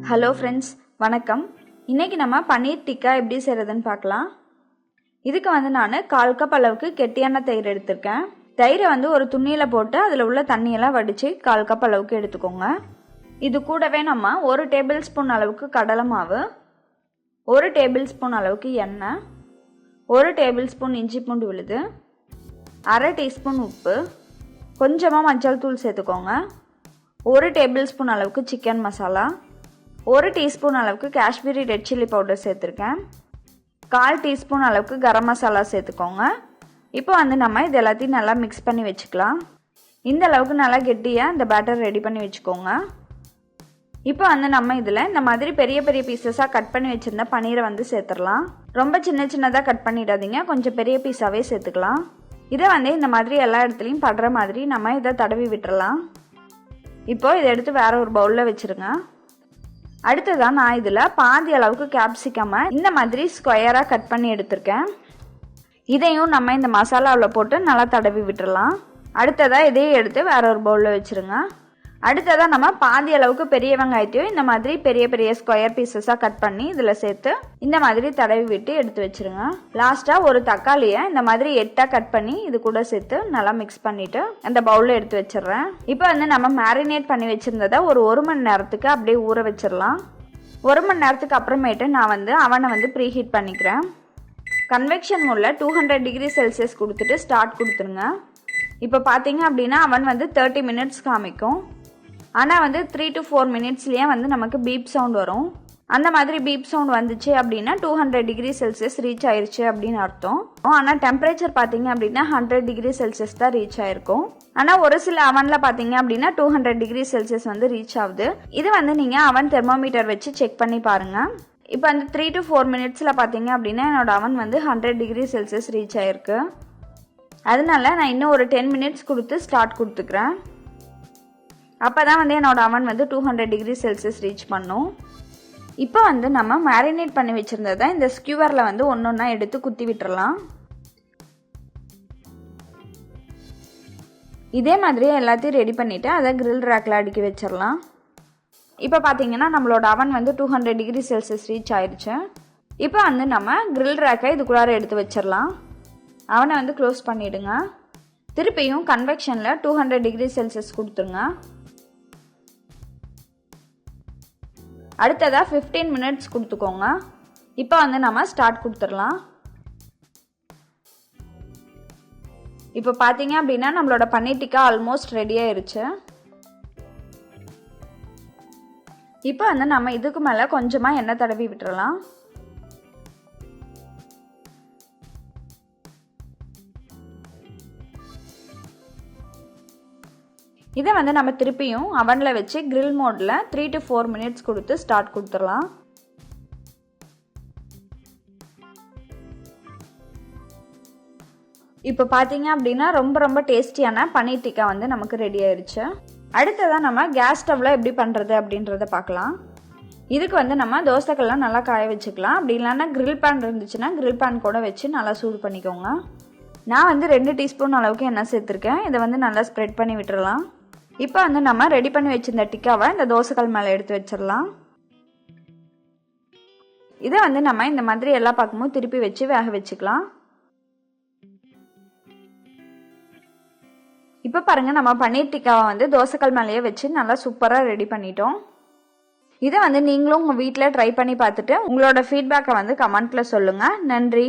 Hello friends, வணக்கம். இன்றைக்கி நம்ம பன்னீர் டிக்கா எப்படி செய்கிறதுன்னு பார்க்கலாம். இதுக்கு வந்து நான் 1/4 கப் அளவுக்கு கெட்டியான தயிர் எடுத்திருக்கேன். தயிரை வந்து ஒரு துணியில் போட்டு அதில் உள்ள தண்ணியெல்லாம் வடித்து 1/4 கப் அளவுக்கு எடுத்துக்கோங்க. இது கூடவே நம்ம 1 டேபிள் ஸ்பூன் அளவுக்கு கடலை மாவு, 1 டேபிள் ஸ்பூன் அளவுக்கு எண்ணெய், 1 டேபிள் ஸ்பூன் இஞ்சி பூண்டு விழுது, 1/2 டீஸ்பூன் உப்பு, கொஞ்சமாக மஞ்சள் தூள் சேர்த்துக்கோங்க, 1 டேபிள் ஸ்பூன் அளவுக்கு சிக்கன் மசாலா, 1 டீஸ்பூன் அளவுக்கு காஷ்மீரி ரெட் சில்லி பவுடர் சேர்த்துருக்கேன், 1/4 டீஸ்பூன் அளவுக்கு கரம் மசாலா சேர்த்துக்கோங்க. இப்போ வந்து நம்ம இது எல்லாத்தையும் நல்லா மிக்ஸ் பண்ணி வச்சுக்கலாம். இந்த அளவுக்கு நல்லா கெட்டியாக இந்த பேட்டர் ரெடி பண்ணி வச்சுக்கோங்க. இப்போ வந்து நம்ம இதில் இந்த மாதிரி பெரிய பெரிய பீசஸாக கட் பண்ணி வச்சுருந்த பன்னீரை வந்து சேர்த்துடலாம். ரொம்ப சின்ன சின்னதாக கட் பண்ணிடாதீங்க, கொஞ்சம் பெரிய பீஸாகவே சேர்த்துக்கலாம். இதை வந்து இந்த மாதிரி எல்லா இடத்துலையும் படுற மாதிரி நம்ம இதை தடவி விட்டுறலாம். இப்போது இதை எடுத்து வேற ஒரு பவுலில் வச்சுருங்க. அடுத்ததான் நான் இதில் பாதி அளவுக்கு கேப்சிகமை இந்த மாதிரி ஸ்கொயராக கட் பண்ணி எடுத்திருக்கேன். இதையும் நம்ம இந்த மசாலாவில் போட்டு நல்லா தடவி விட்டுறலாம். அடுத்ததாக இதையும் எடுத்து வேற ஒரு பவுலில் வச்சுருங்க. அடுத்ததாக நம்ம பாதி அளவுக்கு பெரிய வெங்காயத்தையும் இந்த மாதிரி பெரிய பெரிய ஸ்கொயர் பீசஸாக கட் பண்ணி இதில் சேர்த்து இந்த மாதிரி தடவி விட்டு எடுத்து வச்சுருங்க. லாஸ்ட்டாக ஒரு தக்காளியை இந்த மாதிரி 8ஆக கட் பண்ணி இது கூட சேர்த்து நல்லா மிக்ஸ் பண்ணிவிட்டு அந்த பவுலில் எடுத்து வச்சிடுறேன். இப்போ வந்து நம்ம மேரினேட் பண்ணி வச்சுருந்ததை ஒரு 1 மணி நேரத்துக்கு அப்படியே ஊற வச்சிடலாம். 1 மணி நேரத்துக்கு அப்புறமேட்டு நான் வந்து அவனை வந்து ப்ரீஹீட் பண்ணிக்கிறேன். கன்வெக்ஷன் மோடில் 200 டிகிரி செல்சியஸ் கொடுத்துட்டு ஸ்டார்ட் கொடுத்துருங்க. இப்போ பார்த்தீங்க அப்படின்னா அவன் வந்து 30 மினிட்ஸ் காமிக்கும். ஆனால் வந்து 3 to 4 மினிட்ஸ்லேயே வந்து நமக்கு பீப் சவுண்ட் வரும். அந்த மாதிரி பீப் சவுண்ட் வந்துச்சு அப்படின்னா 200 டிகிரி செல்சியஸ் ரீச் ஆயிடுச்சு அப்படின்னு அர்த்தம். ஆனால் டெம்பரேச்சர் பார்த்தீங்க அப்படின்னா 100 டிகிரி செல்சியஸ் தான் ரீச் ஆயிருக்கும். ஆனால் ஒரு சில அவனில் பார்த்தீங்க அப்படின்னா 200 டிகிரி செல்சியஸ் வந்து ரீச் ஆகுது. இது வந்து நீங்கள் அவன் தெர்மோமீட்டர் வச்சு செக் பண்ணி பாருங்கள். இப்போ வந்து 3 to 4 மினிட்ஸில் பார்த்தீங்க அப்படின்னா என்னோட அவன் வந்து 100 டிகிரி செல்சியஸ் ரீச் ஆயிருக்கு. அதனால நான் இன்னும் ஒரு 10 மினிட்ஸ் கொடுத்து ஸ்டார்ட் கொடுத்துக்கிறேன். அப்போ தான் வந்து என்னோட அவன் வந்து 200 டிகிரி செல்சியஸ் ரீச் பண்ணும். இப்போ வந்து நம்ம மேரினேட் பண்ணி வச்சுருந்ததை இந்த ஸ்கியூவரில் வந்து ஒன்றா எடுத்து குத்தி விட்டுறலாம். இதே மாதிரியே எல்லாத்தையும் ரெடி பண்ணிவிட்டு அதை கிரில் ரேக்கில் அடுக்கி வச்சிடலாம். இப்போ பார்த்தீங்கன்னா நம்மளோட அவன் வந்து 200 டிகிரி செல்சியஸ் ரீச் ஆயிடுச்சு. இப்போ வந்து நம்ம கிரில் ரேக்கை இதுக்குள்ளார எடுத்து வச்சிடலாம். அவனை வந்து க்ளோஸ் பண்ணிவிடுங்க. திருப்பியும் கன்வெக்ஷனில் 200 டிகிரி செல்சியஸ் கொடுத்துருங்க. அடுத்ததாக 15 மினிட்ஸ் கொடுத்துக்கோங்க. இப்போ வந்து நம்ம ஸ்டார்ட் கொடுத்துடலாம். இப்போ பார்த்தீங்க அப்படின்னா நம்மளோட பன்னீர் டிக்கா ஆல்மோஸ்ட் ரெடி ஆயிருச்சு. இப்போ வந்து நம்ம இதுக்கு மேலே கொஞ்சமாக எண்ணெய் தடவி விட்டுறலாம். இதை வந்து நம்ம திருப்பியும் அவனில் வச்சு கிரில் மோடில் 3 to 4 மினிட்ஸ் கொடுத்து ஸ்டார்ட் கொடுத்துடலாம். இப்போ பார்த்தீங்க அப்படின்னா ரொம்ப டேஸ்டியான பன்னீர் டிக்கா வந்து நமக்கு ரெடி ஆயிடுச்சு. அடுத்ததான் நம்ம கேஸ் ஸ்டவ்வில் எப்படி பண்ணுறது அப்படின்றத பார்க்கலாம். இதுக்கு வந்து நம்ம தோசைக்கல்லாம் நல்லா காய வச்சுக்கலாம். அப்படி இல்லைன்னா கிரில் பேன் இருந்துச்சுன்னா கிரில் பேன் கூட வச்சு நல்லா சூடு பண்ணிக்கோங்க. நான் வந்து 2 டீஸ்பூன் அளவுக்கு எண்ணெய் சேர்த்துருக்கேன். இதை வந்து நல்லா ஸ்ப்ரெட் பண்ணி விட்டுறலாம். இப்போ வந்து நம்ம ரெடி பண்ணி வச்சிருந்த டிக்காவை இந்த தோசைக்கல் மேலே எடுத்து வச்சிடலாம். இதை வந்து நம்ம இந்த மாதிரி எல்லா பக்கமும் திருப்பி வச்சு வேக வச்சுக்கலாம். இப்போ பாருங்க, நம்ம பன்னீர் டிக்காவை வந்து தோசைக்கல் மேலேயே வச்சு நல்லா சூப்பராக ரெடி பண்ணிட்டோம். இதை வந்து நீங்களும் உங்கள் வீட்டில் ட்ரை பண்ணி பார்த்துட்டு உங்களோட ஃபீட்பேக்கை வந்து கமெண்ட்டில் சொல்லுங்கள். நன்றி.